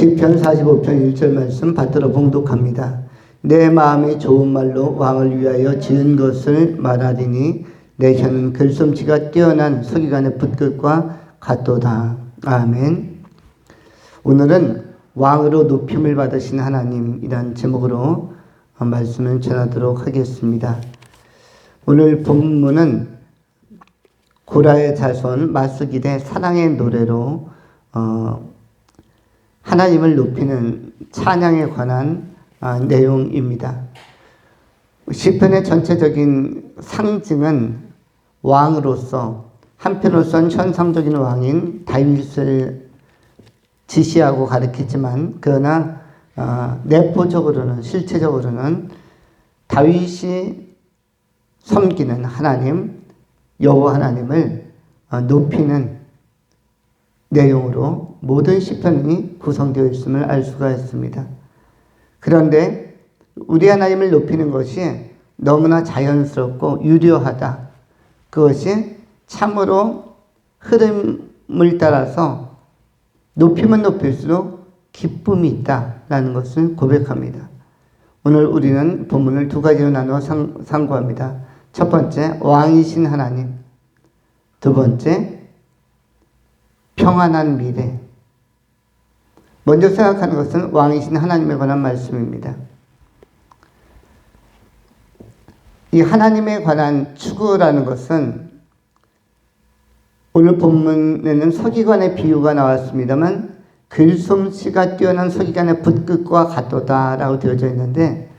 시편 45편 1절 말씀 받들어 봉독합니다. 내 마음이 좋은 말로 왕을 위하여 지은 것을 말하리니 내 혀는 글솜씨가 뛰어난 서기관의 붓끝과 같도다. 아멘. 오늘은 왕으로 높임을 받으신 하나님이란 제목으로 말씀을 전하도록 하겠습니다. 오늘 본문은 고라의 자손 마스길의 사랑의 노래로 하나님을 높이는 찬양에 관한 내용입니다. 시편의 전체적인 상징은 왕으로서 한편으로선 현상적인 왕인 다윗을 지시하고 가리키지만 그러나 내포적으로는 실체적으로는 다윗이 섬기는 하나님 여호와 하나님을 높이는 내용으로 모든 시편이 구성되어 있음을 알 수가 있습니다. 그런데 우리 하나님을 높이는 것이 너무나 자연스럽고 유려하다. 그것이 참으로 흐름을 따라서 높이면 높일수록 기쁨이 있다라는 것을 고백합니다. 오늘 우리는 본문을 두 가지로 나누어 상고합니다. 첫 번째, 왕이신 하나님. 두 번째, 평안한 미래. 먼저 생각하는 것은 왕이신 하나님에 관한 말씀입니다. 이 하나님에 관한 추구라는 것은 오늘 본문에는 서기관의 비유가 나왔습니다만 글솜씨가 뛰어난 서기관의 붓끝과 같도다라고 되어져 있는데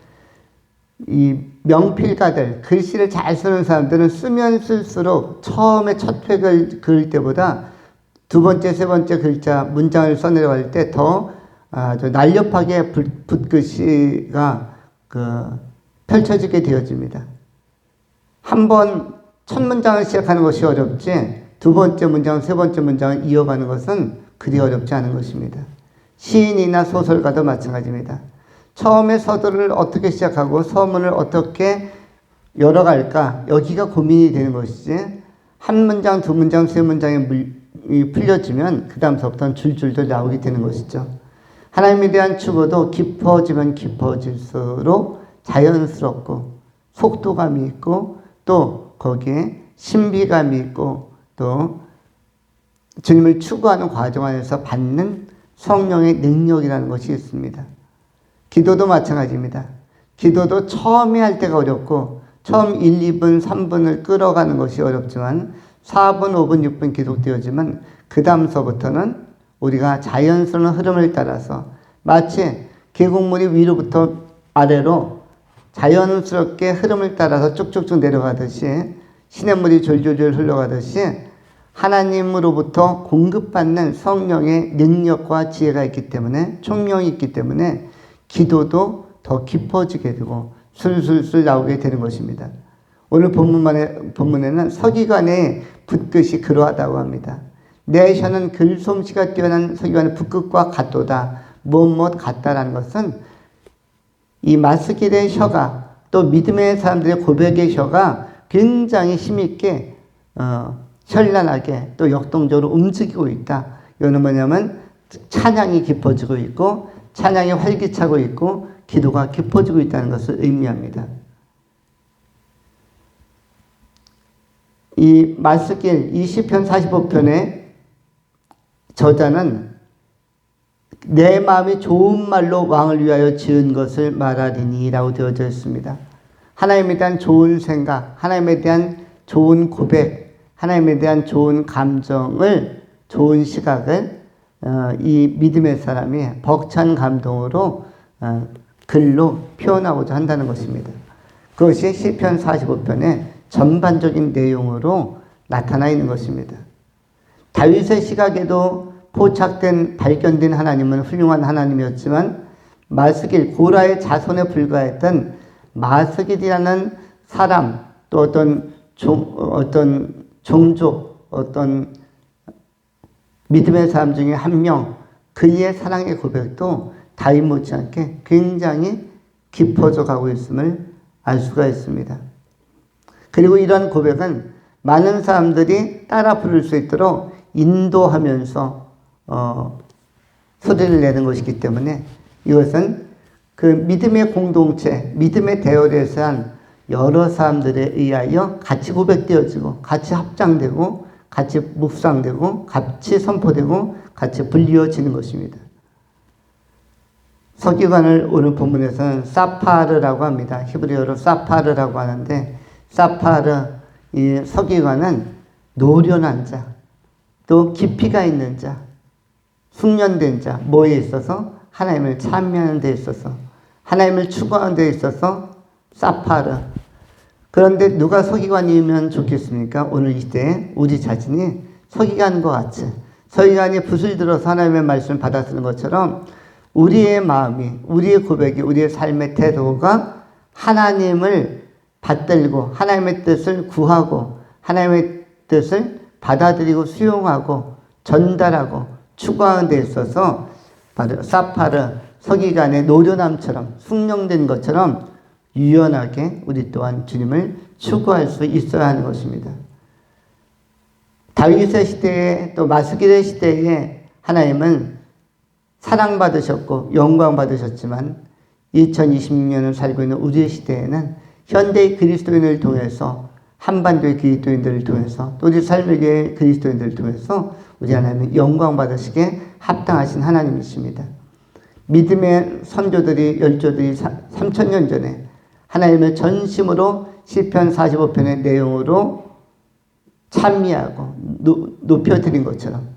이 명필가들, 글씨를 잘 쓰는 사람들은 쓰면 쓸수록 처음에 첫 획을 그을 때보다 두 번째, 세 번째 글자, 문장을 써내려갈 때 더 아주 날렵하게 붓글씨가 펼쳐지게 되어집니다. 한 번 첫 문장을 시작하는 것이 어렵지 두 번째 문장, 세 번째 문장을 이어가는 것은 그리 어렵지 않은 것입니다. 시인이나 소설가도 마찬가지입니다. 처음에 서두를 어떻게 시작하고 서문을 어떻게 열어갈까 여기가 고민이 되는 것이지 한 문장, 두 문장, 세 문장에 풀려지면 그 다음서부터는 줄줄줄 나오게 되는 것이죠. 하나님에 대한 추구도 깊어지면 깊어질수록 자연스럽고 속도감이 있고 또 거기에 신비감이 있고 또 주님을 추구하는 과정 안에서 받는 성령의 능력이라는 것이 있습니다. 기도도 마찬가지입니다. 기도도 처음에 할 때가 어렵고 처음 1, 2분, 3분을 끌어가는 것이 어렵지만 4분, 5분, 6분 기록되어지만 그 다음서부터는 우리가 자연스러운 흐름을 따라서 마치 계곡물이 위로부터 아래로 자연스럽게 흐름을 따라서 쭉쭉쭉 내려가듯이 시냇물이 졸졸졸 흘러가듯이 하나님으로부터 공급받는 성령의 능력과 지혜가 있기 때문에 총명이 있기 때문에 기도도 더 깊어지게 되고 술술술 나오게 되는 것입니다. 오늘 본문에는 서기관의 붓끝이 그러하다고 합니다. 내 혀는 글솜씨가 뛰어난 서기관의 붓끝과 같도다. 무엇 같다라는 것은 이 마스길의 혀가 또 믿음의 사람들의 고백의 혀가 굉장히 힘있게 현란하게 또 역동적으로 움직이고 있다. 이거는 뭐냐면 찬양이 깊어지고 있고 찬양이 활기차고 있고 기도가 깊어지고 있다는 것을 의미합니다. 이 마스길, 이 시편 45편의 저자는 내 마음이 좋은 말로 왕을 위하여 지은 것을 말하리니 라고 되어져 있습니다. 하나님에 대한 좋은 생각, 하나님에 대한 좋은 고백, 하나님에 대한 좋은 감정을, 좋은 시각을 이 믿음의 사람이 벅찬 감동으로 글로 표현하고자 한다는 것입니다. 그것이 시편 45편의 전반적인 내용으로 나타나 있는 것입니다. 다윗의 시각에도 포착된 발견된 하나님은 훌륭한 하나님이었지만 마스길 고라의 자손에 불과했던 마스길이라는 사람 또 어떤 종족 어떤 믿음의 사람 중에 한 명 그의 사랑의 고백도 다윗 못지않게 굉장히 깊어져 가고 있음을 알 수가 있습니다. 그리고 이런 고백은 많은 사람들이 따라 부를 수 있도록 인도하면서 소리를 내는 것이기 때문에 이것은 그 믿음의 공동체, 믿음의 대열에서 한 여러 사람들에 의하여 같이 고백되어지고 같이 합장되고 같이 묵상되고 같이 선포되고 같이 불리어지는 것입니다. 서기관을 오늘 본문에서는 사파르라고 합니다. 히브리어로 사파르라고 하는데 사파르, 이 서기관은 노련한 자, 또 깊이가 있는 자, 숙련된 자, 뭐에 있어서? 하나님을 찬미하는 데 있어서, 하나님을 추구하는 데 있어서 사파르. 그런데 누가 서기관이면 좋겠습니까? 오늘 이 시대에 우리 자신이 서기관과 같이, 서기관이 붓을 들어서 하나님의 말씀을 받아쓰는 것처럼 우리의 마음이, 우리의 고백이, 우리의 삶의 태도가 하나님을 받들고 하나님의 뜻을 구하고 하나님의 뜻을 받아들이고 수용하고 전달하고 추구하는 데 있어서 바로 사파르 서기관의 노련함처럼 숙련된 것처럼 유연하게 우리 또한 주님을 추구할 수 있어야 하는 것입니다. 다윗의 시대에 또 마스길의 시대에 하나님은 사랑받으셨고 영광받으셨지만 2026년을 살고 있는 우리의 시대에는 현대의 그리스도인을 통해서 한반도의 그리스도인들을 통해서 또 우리 삶의 그리스도인들을 통해서 우리 하나님은 영광받으시게 합당하신 하나님이십니다. 믿음의 선조들이 열조들이 3000년 전에 하나님을 전심으로 시편 45편의 내용으로 찬미하고 높여드린 것처럼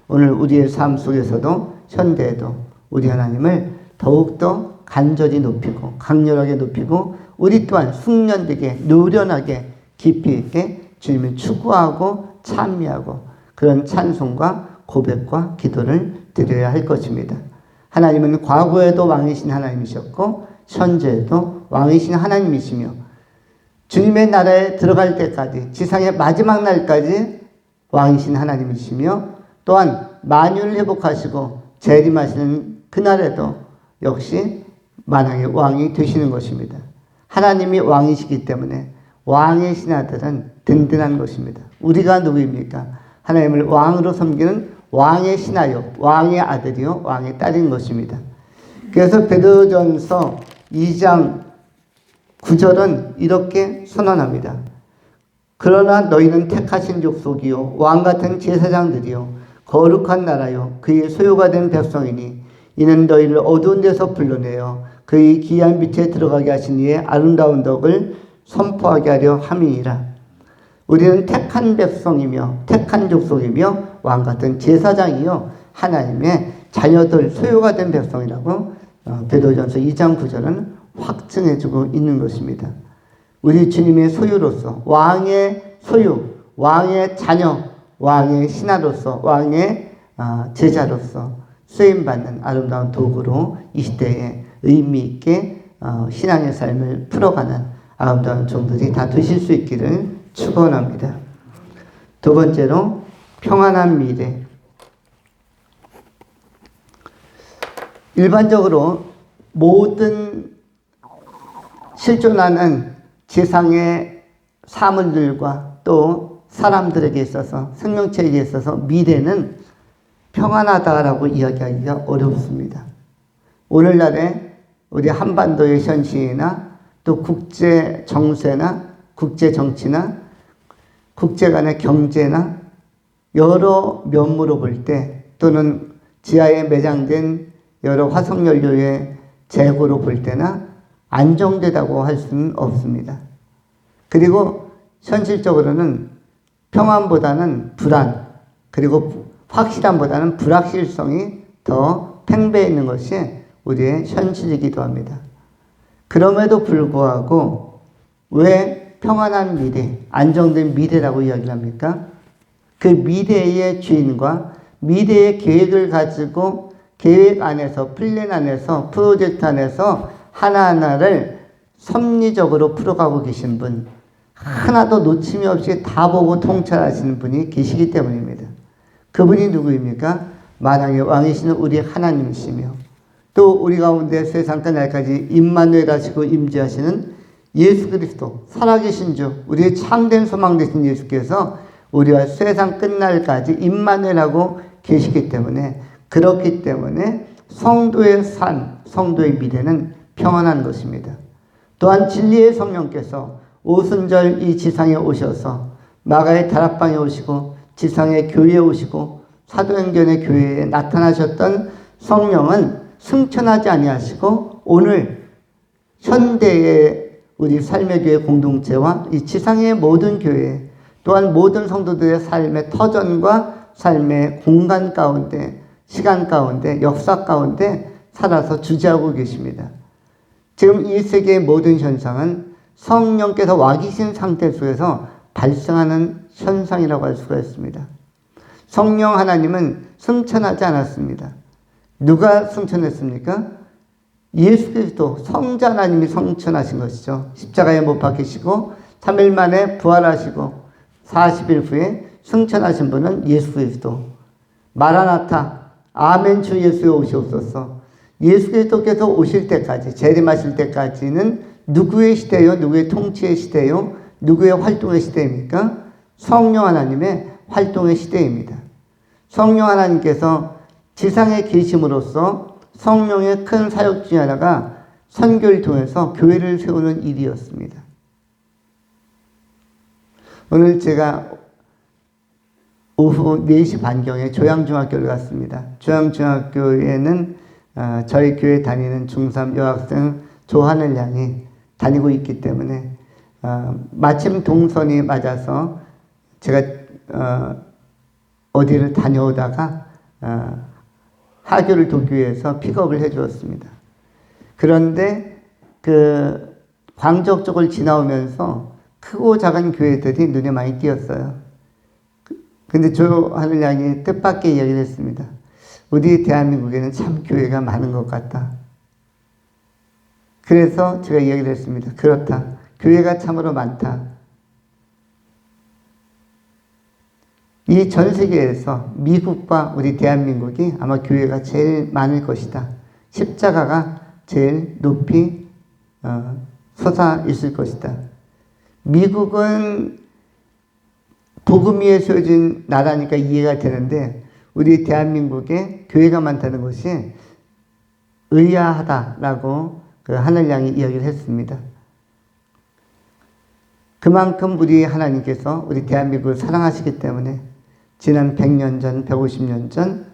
오늘 우리의 삶 속에서도 현대에도 우리 하나님을 더욱더 간절히 높이고 강렬하게 높이고 우리 또한 숙련되게 노련하게 깊이 있게 주님을 추구하고 찬미하고 그런 찬송과 고백과 기도를 드려야 할 것입니다. 하나님은 과거에도 왕이신 하나님이셨고 현재에도 왕이신 하나님이시며 주님의 나라에 들어갈 때까지 지상의 마지막 날까지 왕이신 하나님이시며 또한 만유를 회복하시고 재림하시는 그날에도 역시 만왕의 왕이 되시는 것입니다. 하나님이 왕이시기 때문에 왕의 신하들은 든든한 것입니다. 우리가 누구입니까? 하나님을 왕으로 섬기는 왕의 신하요, 왕의 아들이요, 왕의 딸인 것입니다. 그래서 베드로전서 2장 9절은 이렇게 선언합니다. 그러나 너희는 택하신 족속이요, 왕같은 제사장들이요, 거룩한 나라요, 그의 소유가 된 백성이니 이는 너희를 어두운 데서 불러내어 그의 기이한 빛에 들어가게 하신 이의 아름다운 덕을 선포하게 하려 함이니라. 우리는 택한 백성이며 택한 족속이며 왕같은 제사장이요 하나님의 자녀들 소유가 된 백성이라고 베드로전서 2장 9절은 확증해주고 있는 것입니다. 우리 주님의 소유로서 왕의 소유, 왕의 자녀, 왕의 신하로서 왕의 제자로서 쓰임받는 아름다운 도구로 이 시대에 의미 있게 신앙의 삶을 풀어가는 아름다운 종들이 다 되실 수 있기를 축원합니다. 두 번째로 평안한 미래. 일반적으로 모든 실존하는 지상의 사물들과 또 사람들에게 있어서 생명체에게 있어서 미래는 평안하다라고 이야기하기가 어렵습니다. 오늘날의 우리 한반도의 현실이나 또 국제 정세나 국제 정치나 국제 간의 경제나 여러 면모로 볼 때 또는 지하에 매장된 여러 화석연료의 재고로 볼 때나 안정되다고 할 수는 없습니다. 그리고 현실적으로는 평안보다는 불안, 그리고 확실함보다는 불확실성이 더 팽배해 있는 것이 우리의 현실이기도 합니다. 그럼에도 불구하고 왜 평안한 미래, 안정된 미래라고 이야기를 합니까? 그 미래의 주인과 미래의 계획을 가지고 계획 안에서, 플랜 안에서, 프로젝트 안에서 하나하나를 섭리적으로 풀어가고 계신 분, 하나도 놓침이 없이 다 보고 통찰하시는 분이 계시기 때문입니다. 그분이 누구입니까? 만왕의 왕이시는 우리 하나님이시며 또 우리 가운데 세상 끝날까지 임마누엘 하시고 임재하시는 예수 그리스도, 살아계신 주, 우리의 참된 소망 되신 예수께서 우리와 세상 끝날까지 임마누엘하고 계시기 때문에 그렇기 때문에 성도의 삶, 성도의 미래는 평안한 것입니다. 또한 진리의 성령께서 오순절 이 지상에 오셔서 마가의 다락방에 오시고 지상의 교회에 오시고 사도행전의 교회에 나타나셨던 성령은 승천하지 아니하시고 오늘 현대의 우리 삶의 교회 공동체와 이 지상의 모든 교회 또한 모든 성도들의 삶의 터전과 삶의 공간 가운데 시간 가운데 역사 가운데 살아서 주재하고 계십니다. 지금 이 세계의 모든 현상은 성령께서 와 계신 상태 속에서 발생하는 현상이라고 할 수가 있습니다. 성령 하나님은 승천하지 않았습니다. 누가 승천했습니까? 예수 그리스도 성자 하나님이 승천하신 것이죠. 십자가에 못 박히시고 3일 만에 부활하시고 40일 후에 승천하신 분은 예수 그리스도. 마라나타 아멘 주 예수에 오시옵소서. 예수 그리스도께서 오실 때까지 재림하실 때까지는 누구의 시대요? 누구의 통치의 시대요? 누구의 활동의 시대입니까? 성령 하나님의 활동의 시대입니다. 성령 하나님께서 지상에 계심으로써 성령의 큰 사역 중에 하나가 선교를 통해서 교회를 세우는 일이었습니다. 오늘 제가 오후 4시 반경에 조양중학교를 갔습니다. 조양중학교에는 저희 교회 다니는 중3 여학생 조하늘 양이 다니고 있기 때문에 마침 동선이 맞아서 제가 어디를 다녀오다가 하교를 도기 위해서 픽업을 해 주었습니다. 그런데 그 광적 쪽을 지나오면서 크고 작은 교회들이 눈에 많이 띄었어요. 근데 조하늘 양이 뜻밖의 이야기를 했습니다. 우리 대한민국에는 참 교회가 많은 것 같다. 그래서 제가 이야기를 했습니다. 그렇다. 교회가 참으로 많다. 이 전 세계에서 미국과 우리 대한민국이 아마 교회가 제일 많을 것이다. 십자가가 제일 높이 솟아 있을 것이다. 미국은 복음 위에 세워진 나라니까 이해가 되는데 우리 대한민국에 교회가 많다는 것이 의아하다라고 그 하늘양이 이야기를 했습니다. 그만큼 우리 하나님께서 우리 대한민국을 사랑하시기 때문에 지난 100년 전, 150년 전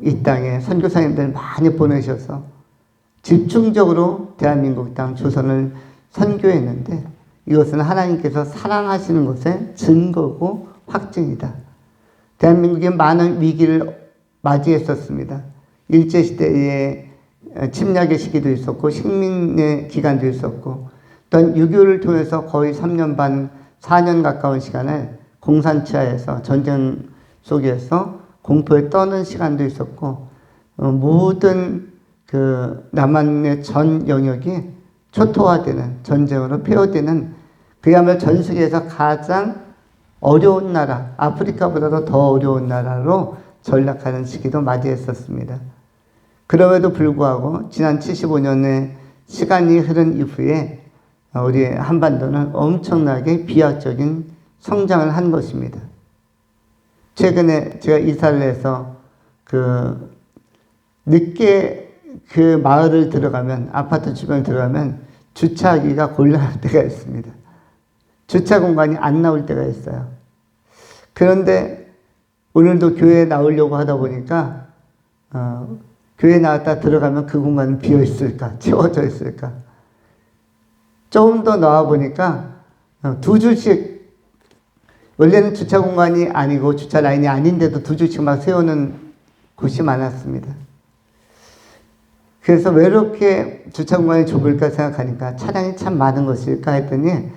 이 땅에 선교사님들 많이 보내셔서 집중적으로 대한민국 땅 조선을 선교했는데 이것은 하나님께서 사랑하시는 것의 증거고 확증이다. 대한민국이 많은 위기를 맞이했었습니다. 일제시대에 침략의 시기도 있었고 식민의 기간도 있었고 또한 6.25를 통해서 거의 3년 반, 4년 가까운 시간을 공산치하에서 전쟁 속에서 공포에 떠는 시간도 있었고 모든 그 남한의 전 영역이 초토화되는 전쟁으로 폐허되는 그야말로 전 세계에서 가장 어려운 나라, 아프리카보다도 더 어려운 나라로 전락하는 시기도 맞이했었습니다. 그럼에도 불구하고 지난 75년의 시간이 흐른 이후에 우리 한반도는 엄청나게 비약적인 성장을 한 것입니다. 최근에 제가 이사를 해서 늦게 그 마을을 들어가면, 아파트 주변을 들어가면 주차하기가 곤란할 때가 있습니다. 주차 공간이 안 나올 때가 있어요. 그런데 오늘도 교회에 나오려고 하다 보니까 교회에 나왔다 들어가면 그 공간은 비어 있을까, 채워져 있을까. 조금 더 나와 보니까 두 줄씩, 원래는 주차 공간이 아니고 주차 라인이 아닌데도 두 줄씩 막 세우는 곳이 많았습니다. 그래서 왜 이렇게 주차 공간이 좁을까 생각하니까 차량이 참 많은 것일까 했더니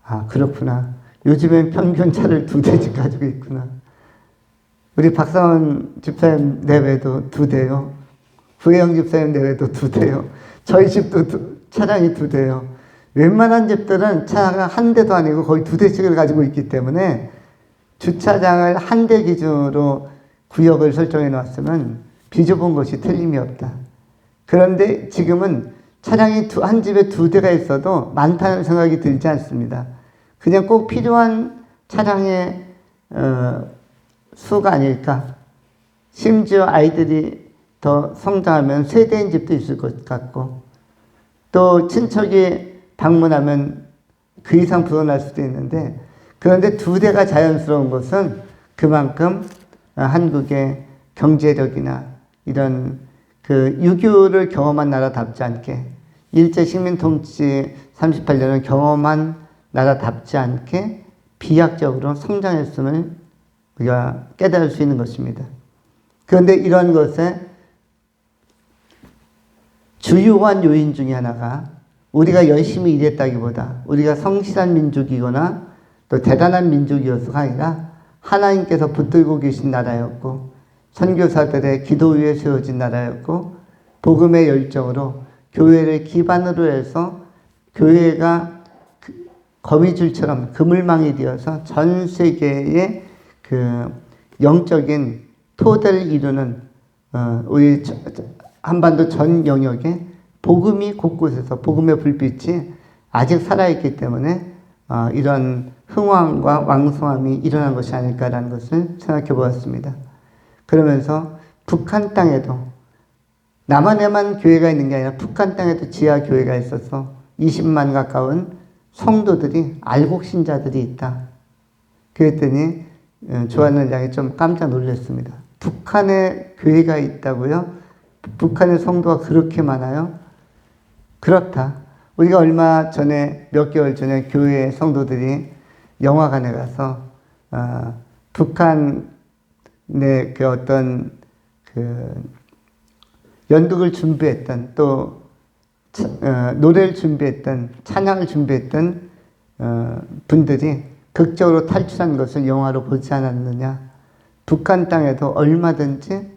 아, 그렇구나. 요즘엔 평균 차를 2대씩 가지고 있구나. 우리 박상원 집사님 내외도 2대요. 구혜영 집사님 내외도 2대요. 저희 집도 차량이 2대요. 웬만한 집들은 차가 한 대도 아니고 거의 2대씩을 가지고 있기 때문에 주차장을 한 대 기준으로 구역을 설정해 놨으면 비좁은 것이 틀림이 없다. 그런데 지금은 차량이 한 집에 2대가 있어도 많다는 생각이 들지 않습니다. 그냥 꼭 필요한 차량의 수가 아닐까. 심지어 아이들이 더 성장하면 세대인 집도 있을 것 같고, 또 친척이 방문하면 그 이상 불어날 수도 있는데, 그런데 두 대가 자연스러운 것은 그만큼 한국의 경제력이나 이런 그 유교를 경험한 나라답지 않게, 일제 식민 통치 38년을 경험한 나라답지 않게 비약적으로 성장했음을 우리가 깨달을 수 있는 것입니다. 그런데 이런 것에 주요한 요인 중에 하나가 우리가 열심히 일했다기보다 우리가 성실한 민족이거나 또 대단한 민족이어서가 아니라 하나님께서 붙들고 계신 나라였고, 선교사들의 기도 위에 세워진 나라였고, 복음의 열정으로 교회를 기반으로 해서 교회가 거미줄처럼 그물망이 되어서 전 세계의 그 영적인 토대를 이루는 우리 한반도 전 영역에 복음이 곳곳에서, 복음의 불빛이 아직 살아있기 때문에 이런 흥왕과 왕성함이 일어난 것이 아닐까라는 것을 생각해 보았습니다. 그러면서 북한 땅에도 남한에만 교회가 있는 게 아니라 북한 땅에도 지하 교회가 있어서 20만 가까운 성도들이, 알곡 신자들이 있다. 그랬더니 조한을 양이 좀 깜짝 놀랐습니다. 북한에 교회가 있다고요? 북한의 성도가 그렇게 많아요? 그렇다. 우리가 얼마 전에, 몇 개월 전에 교회 성도들이 영화관에 가서 북한의 그 어떤 그 연극을 준비했던, 또 노래를 준비했던, 찬양을 준비했던 분들이 극적으로 탈출한 것을 영화로 보지 않았느냐. 북한 땅에도 얼마든지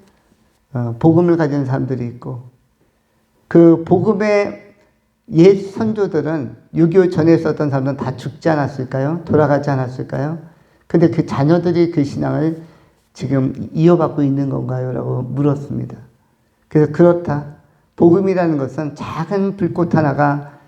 복음을 가진 사람들이 있고, 그 복음의 옛 선조들은 6.25 전에 있었던 사람들은 다 죽지 않았을까요? 돌아가지 않았을까요? 근데 그 자녀들이 그 신앙을 지금 이어받고 있는 건가요? 라고 물었습니다. 그래서 그렇다. 복음이라는 것은 작은 불꽃 하나가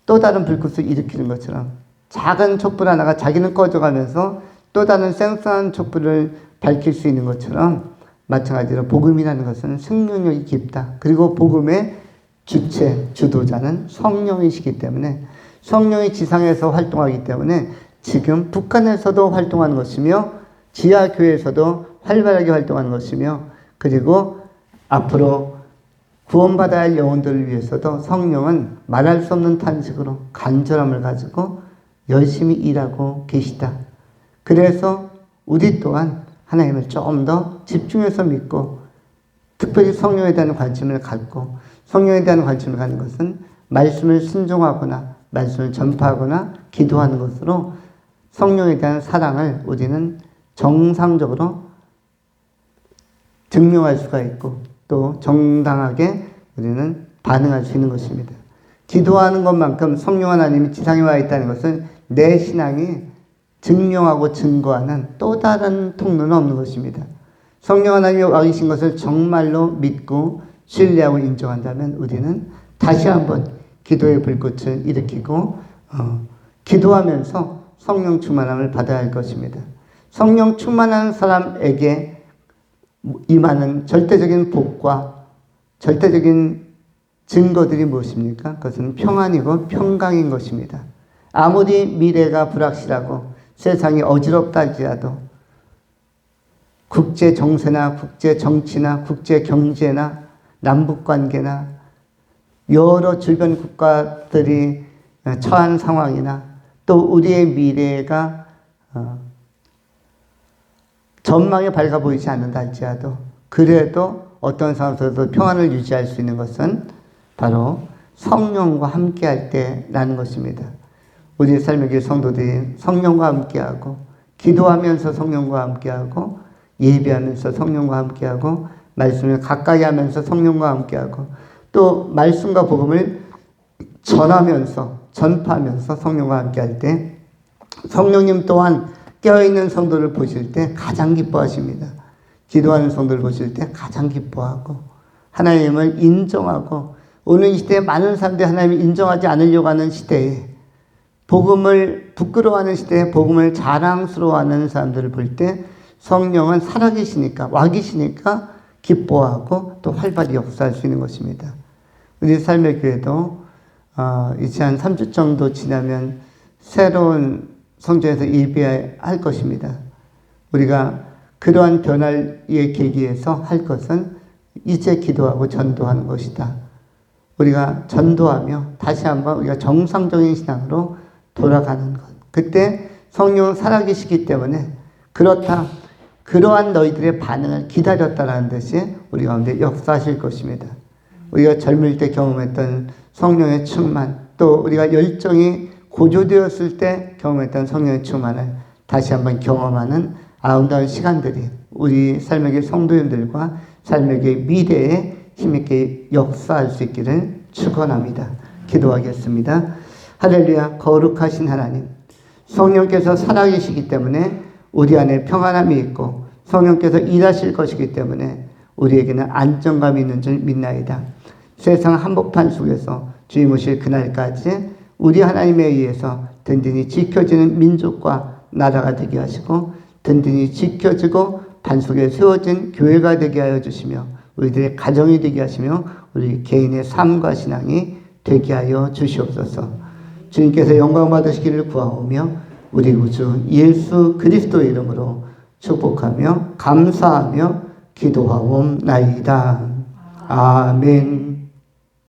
또 다른 불꽃을 일으키는 것처럼, 작은 촛불 하나가 자기는 꺼져가면서 또 다른 생생한 촛불을 밝힐 수 있는 것처럼, 마찬가지로 복음이라는 것은 생명력이 깊다. 그리고 복음의 주체, 주도자는 성령이시기 때문에, 성령이 지상에서 활동하기 때문에 지금 북한에서도 활동하는 것이며, 지하교회에서도 활발하게 활동하는 것이며, 그리고 앞으로 구원받아야 할 영혼들을 위해서도 성령은 말할 수 없는 탄식으로 간절함을 가지고 열심히 일하고 계시다. 그래서 우리 또한 하나님을 조금 더 집중해서 믿고, 특별히 성령에 대한 관심을 갖고, 성령에 대한 관심을 갖는 것은 말씀을 순종하거나 말씀을 전파하거나 기도하는 것으로 성령에 대한 사랑을 우리는 정상적으로 증명할 수가 있고, 또 정당하게 우리는 반응할 수 있는 것입니다. 기도하는 것만큼 성령 하나님이 지상에 와 있다는 것은 내 신앙이 증명하고 증거하는 또 다른 통로는 없는 것입니다. 성령 하나님이 와 계신 것을 정말로 믿고 신뢰하고 인정한다면 우리는 다시 한번 기도의 불꽃을 일으키고 기도하면서 성령 충만함을 받아야 할 것입니다. 성령 충만한 사람에게 임하는 절대적인 복과 절대적인 증거들이 무엇입니까? 그것은 평안이고 평강인 것입니다. 아무리 미래가 불확실하고 세상이 어지럽다 할지라도 국제 정세나 국제 정치나 국제 경제나 남북 관계나 여러 주변 국가들이 처한 상황이나 또 우리의 미래가 전망이 밝아 보이지 않는다 할지라도 그래도 어떤 상황에서도 평안을 유지할 수 있는 것은 바로 성령과 함께 할 때라는 것입니다. 우리 삶의 길 성도들이 성령과 함께하고 기도하면서 성령과 함께하고 예배하면서 성령과 함께하고 말씀을 가까이 하면서 성령과 함께하고 또 말씀과 복음을 전하면서 전파하면서 성령과 함께할 때 성령님 또한 깨어있는 성도를 보실 때 가장 기뻐하십니다. 기도하는 성도를 보실 때 가장 기뻐하고 하나님을 인정하고 오늘 이 시대에 많은 사람들이 하나님을 인정하지 않으려고 하는 시대에 복음을 부끄러워하는 시대에 복음을 자랑스러워하는 사람들을 볼 때 성령은 살아계시니까, 와 계시니까 기뻐하고 또 활발히 역사할 수 있는 것입니다. 우리 삶의 교회도 이제 한 3주 정도 지나면 새로운 성전에서 예배할 것입니다. 우리가 그러한 변화의 계기에서 할 것은 이제 기도하고 전도하는 것이다. 우리가 전도하며 다시 한번 우리가 정상적인 신앙으로 돌아가는 것. 그때 성령은 살아계시기 때문에 그렇다. 그러한 너희들의 반응을 기다렸다라는 듯이 우리 가운데 역사하실 것입니다. 우리가 젊을 때 경험했던 성령의 충만, 또 우리가 열정이 고조되었을 때 경험했던 성령의 충만을 다시 한번 경험하는 아름다운 시간들이 우리 삶에게 성도님들과 삶에게 미래에 힘있게 역사할 수 있기를 축원합니다. 기도하겠습니다. 할렐루야. 거룩하신 하나님, 성령께서 살아계시기 때문에 우리 안에 평안함이 있고 성령께서 일하실 것이기 때문에 우리에게는 안정감이 있는 줄 믿나이다. 세상 한복판 속에서 주님 오실 그날까지 우리 하나님에 의해서 든든히 지켜지는 민족과 나라가 되게 하시고 든든히 지켜지고 반석에 세워진 교회가 되게 하여 주시며 우리들의 가정이 되게 하시며 우리 개인의 삶과 신앙이 되게 하여 주시옵소서. 주님께서 영광 받으시기를 구하오며 우리 구주 예수 그리스도의 이름으로 축복하며 감사하며 기도하옵나이다. 아멘.